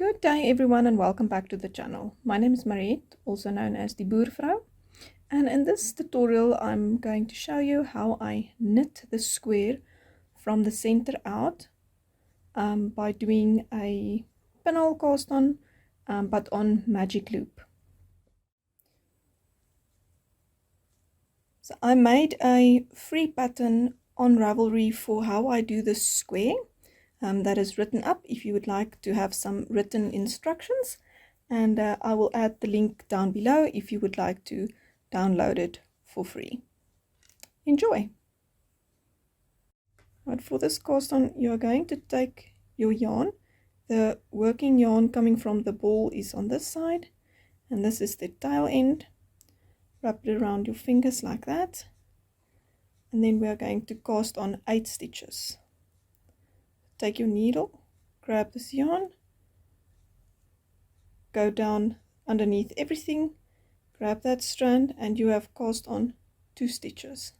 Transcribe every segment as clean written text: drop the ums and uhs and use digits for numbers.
Good day everyone and welcome back to the channel. My name is Mariette, also known as the Boervrou, and in this tutorial I'm going to show you how I knit the square from the center out by doing a pinhole cast on but on magic loop. So I made a free pattern on Ravelry for how I do this square. That is written up if you would like to have some written instructions, and I will add the link down below if you would like to download it for free. Enjoy! Right, for this cast on you are going to take your yarn. The working yarn coming from the ball is on this side, and this is the tail end. Wrap it around your fingers like that, and then we are going to cast on 8 stitches. Take your needle, grab this yarn, go down underneath everything, grab that strand, and you have cast on 2 stitches.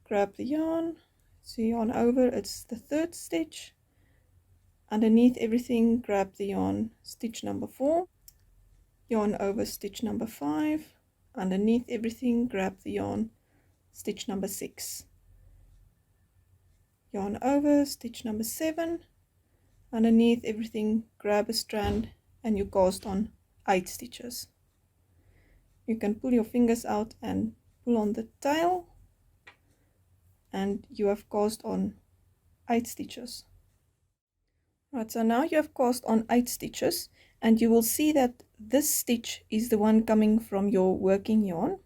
Grab the yarn, so yarn over, it's the 3rd stitch. Underneath everything, grab the yarn, stitch number 4, yarn over, stitch number 5, underneath everything, grab the yarn, stitch number 6. Yarn over, stitch number 7, underneath everything, grab a strand, and you cast on 8 stitches. You can pull your fingers out and pull on the tail, and you have cast on 8 stitches. Right, so now you have cast on 8 stitches, and you will see that this stitch is the one coming from your working yarn.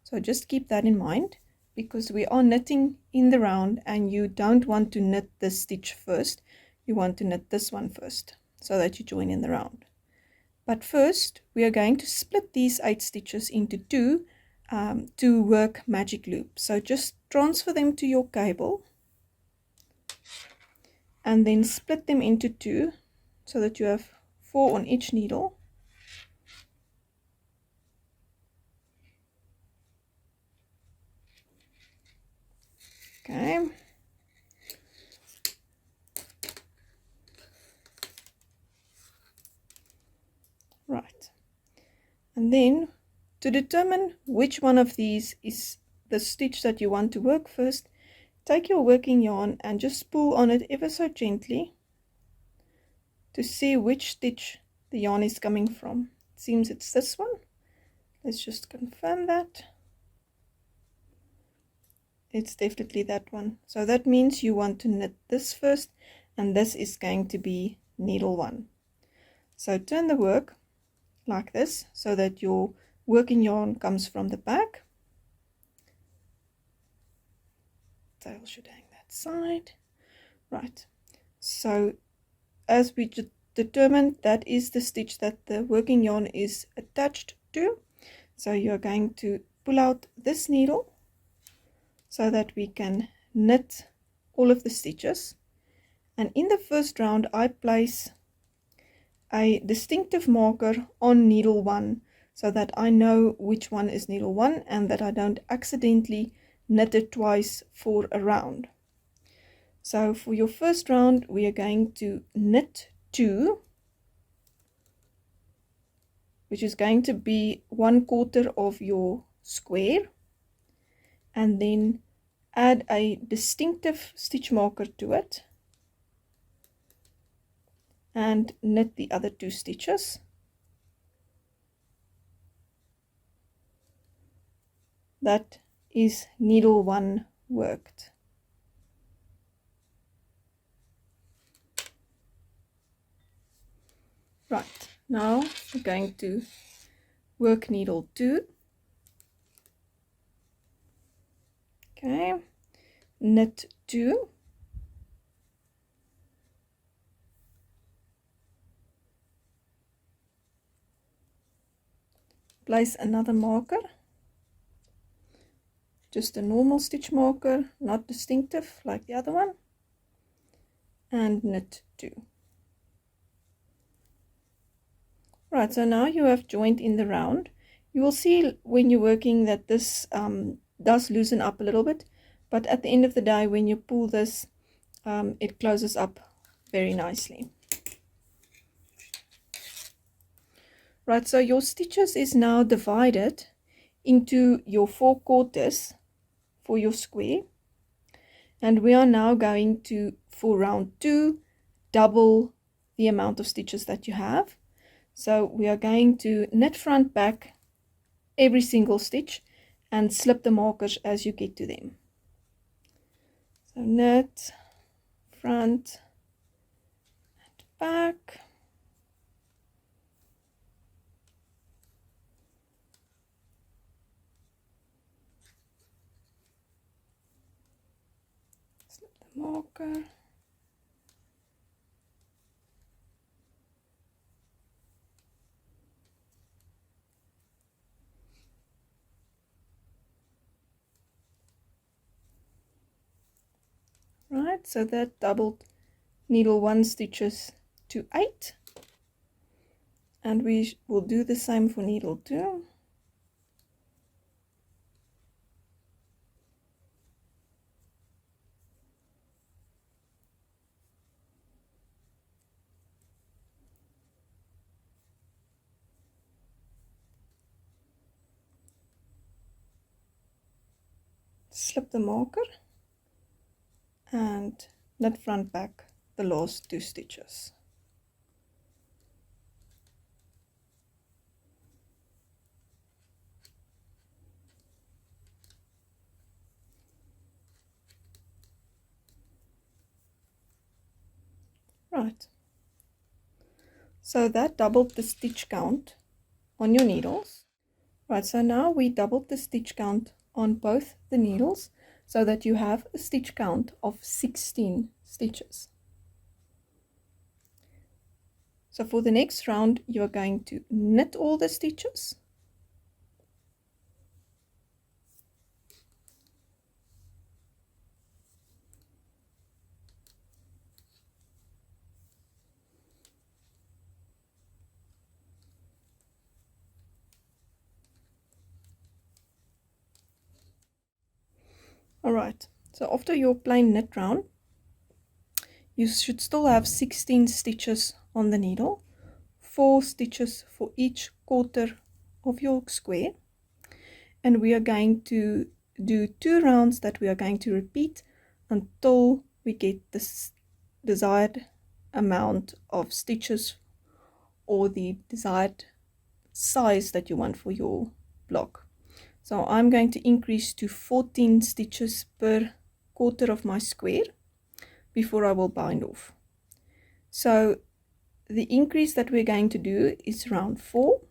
So just keep that in mind, because we are knitting in the round and you don't want to knit this stitch first. You want to knit this one first so that you join in the round. But first we are going to split these 8 stitches into 2 to work magic loop. So just transfer them to your cable and then split them into 2 so that you have 4 on each needle. Okay. Right. And then to determine which one of these is the stitch that you want to work first, take your working yarn and just pull on it ever so gently to see which stitch the yarn is coming from. It seems it's this one. Let's just confirm that. It's definitely that one. So that means you want to knit this first, and this is going to be needle 1. So turn the work like this so that your working yarn comes from the back. Tail should hang that side. Right, so as we determined, that is the stitch that the working yarn is attached to. So you're going to pull out this needle so that we can knit all of the stitches. And in the first round I place a distinctive marker on needle 1 so that I know which one is needle 1 and that I don't accidentally knit it twice for a round. So for your first round we are going to knit 2, which is going to be 1/4 of your square, and then add a distinctive stitch marker to it and knit the other 2 stitches. That is needle 1 worked. Right, now we're going to work needle 2. Okay, knit 2, place another marker, just a normal stitch marker, not distinctive like the other one, and knit 2. Right, so now you have joined in the round. You will see when you're working that this does loosen up a little bit, but at the end of the day when you pull this, it closes up very nicely. Right, so your stitches is now divided into your 4 quarters for your square, and we are now going to, for round 2, double the amount of stitches that you have. So we are going to knit front back every single stitch and slip the markers as you get to them. So knit front and back, slip the marker, right, so that doubled needle 1 stitches to 8, and we will do the same for needle 2. Slip the marker and knit front back the last 2 stitches. Right, so that doubled the stitch count on your needles. Right, so now we doubled the stitch count on both the needles so that you have a stitch count of 16 stitches. So for the next round, you are going to knit all the stitches, alright, so after your plain knit round, you should still have 16 stitches on the needle, 4 stitches for each quarter of your square, and we are going to do 2 rounds that we are going to repeat until we get this desired amount of stitches or the desired size that you want for your block. So I'm going to increase to 14 stitches per quarter of my square before I will bind off. So the increase that we're going to do is round 4.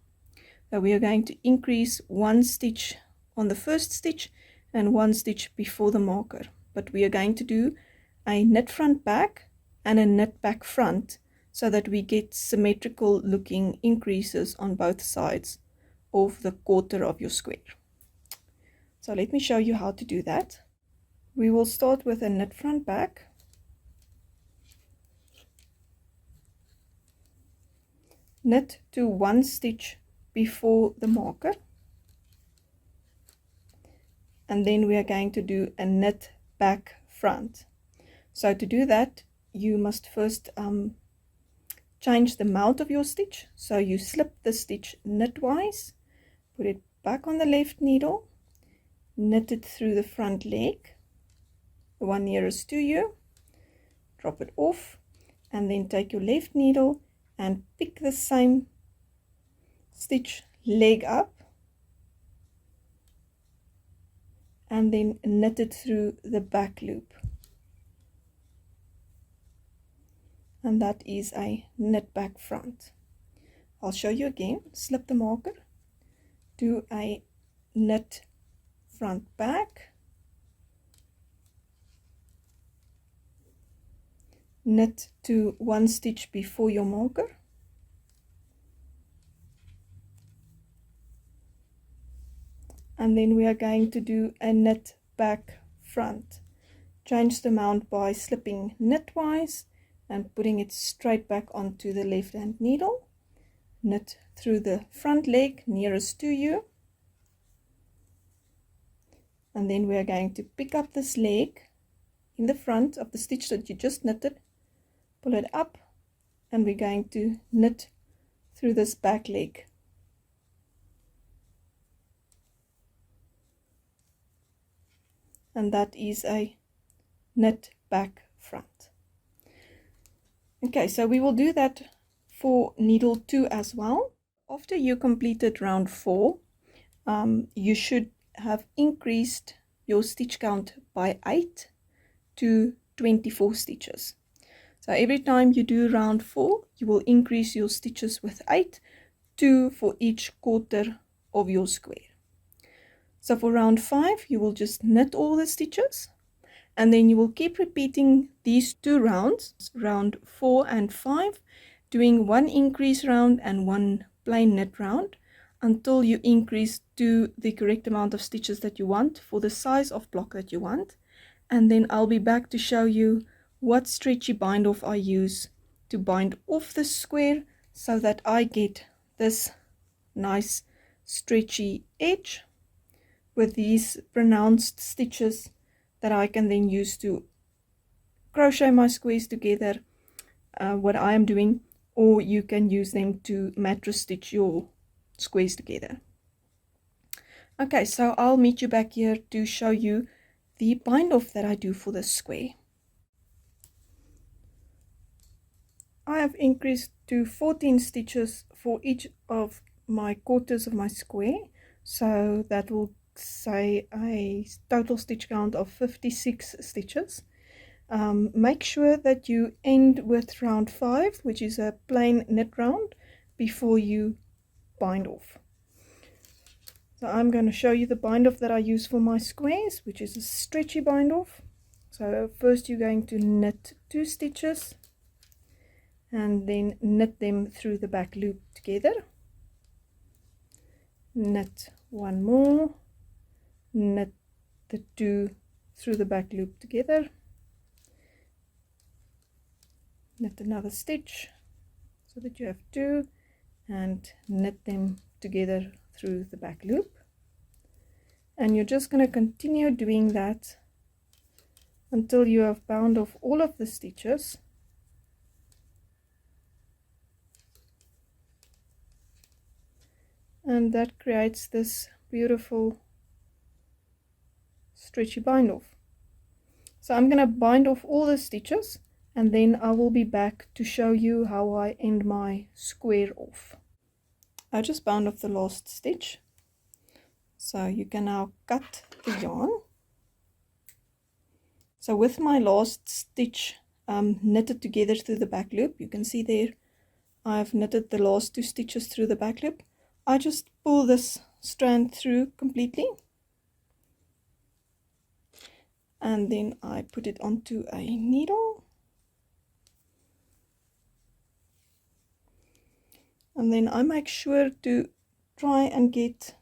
So we are going to increase 1 stitch on the first stitch and 1 stitch before the marker, but we are going to do a knit front back and a knit back front so that we get symmetrical looking increases on both sides of the quarter of your square. So let me show you how to do that. We will start with a knit front back, knit to 1 stitch before the marker, and then we are going to do a knit back front. So to do that, you must first change the mount of your stitch. So you slip the stitch knitwise, put it back on the left needle, knit it through the front leg, the one nearest to you, drop it off, and then take your left needle and pick the same stitch leg up and then knit it through the back loop, and that is a knit back front. I'll show you again. Slip the marker, do a knit front back, knit to 1 stitch before your marker, and then we are going to do a knit back front. Change the mount by slipping knitwise and putting it straight back onto the left hand needle, knit through the front leg nearest to you, and then we are going to pick up this leg in the front of the stitch that you just knitted, pull it up, and we're going to knit through this back leg and that is a knit back front. Okay, so we will do that for needle 2 as well. After you completed round 4, you should have increased your stitch count by 8 to 24 stitches. So every time you do round 4, you will increase your stitches with 8, 2 for each quarter of your square. So for round 5, you will just knit all the stitches, and then you will keep repeating these 2 rounds, round 4 and 5, doing 1 increase round and 1 plain knit round, until you increase to the correct amount of stitches that you want for the size of block that you want. And then I'll be back to show you what stretchy bind off I use to bind off the square so that I get this nice stretchy edge with these pronounced stitches that I can then use to crochet my squares together, what I am doing, or you can use them to mattress stitch your squares together. Okay, so I'll meet you back here to show you the bind off that I do for this square. I have increased to 14 stitches for each of my quarters of my square, so that will say a total stitch count of 56 stitches. Make sure that you end with round 5, which is a plain knit round, before you bind off. So I'm going to show you the bind off that I use for my squares, which is a stretchy bind off. So first you're going to knit 2 stitches and then knit them through the back loop together, knit 1 more, knit the 2 through the back loop together, knit another stitch so that you have 2, and knit them together through the back loop. And you're just going to continue doing that until you have bound off all of the stitches. And that creates this beautiful stretchy bind off. So I'm going to bind off all the stitches, and then I will be back to show you how I end my square off. I just bound off the last stitch, so you can now cut the yarn. So with my last stitch knitted together through the back loop, you can see there I've knitted the last 2 stitches through the back loop. I just pull this strand through completely, and then I put it onto a needle, and then I make sure to try and get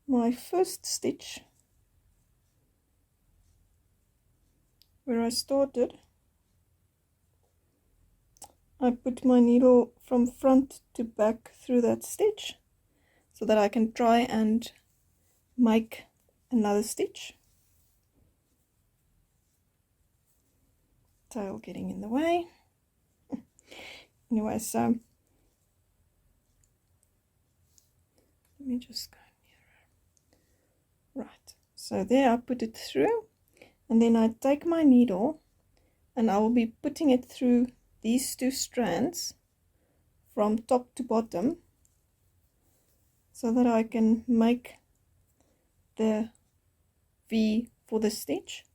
my first stitch where I started. I put my needle from front to back through that stitch so that I can try and make another stitch. Tail getting in the way. Anyway, so let me just go nearer. Right, so there I put it through, and then I take my needle and I will be putting it through these 2 strands from top to bottom so that I can make the V for the stitch,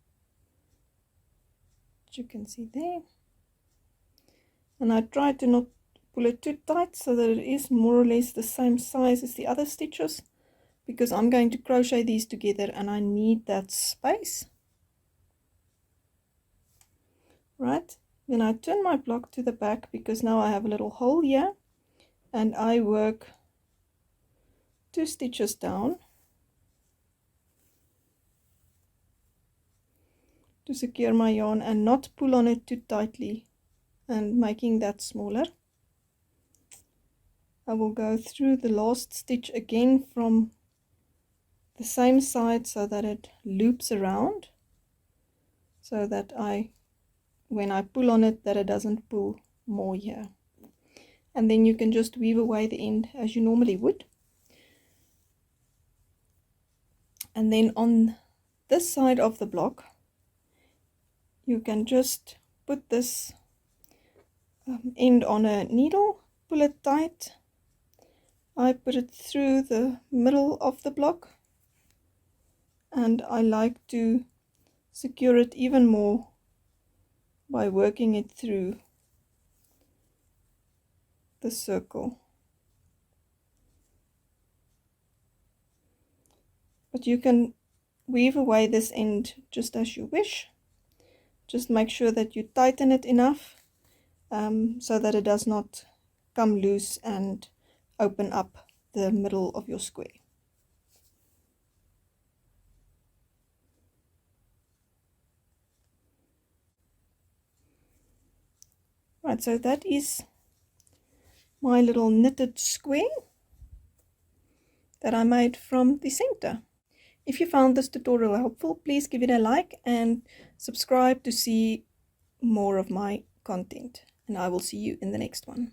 which you can see there. And I try to not pull it too tight so that it is more or less the same size as the other stitches, because I'm going to crochet these together and I need that space. Right, then I turn my block to the back because now I have a little hole here, and I work 2 stitches down to secure my yarn and not pull on it too tightly, and making that smaller. I will go through the last stitch again from the same side so that it loops around, so that when I pull on it, that it doesn't pull more here. And then you can just weave away the end as you normally would. And then on this side of the block, you can just put this end on a needle, pull it tight. I put it through the middle of the block, and I like to secure it even more by working it through the circle. But you can weave away this end just as you wish. Just make sure that you tighten it enough so that it does not come loose and open up the middle of your square. Right, so that is my little knitted square that I made from the center. If you found this tutorial helpful, please give it a like and subscribe to see more of my content. And I will see you in the next one.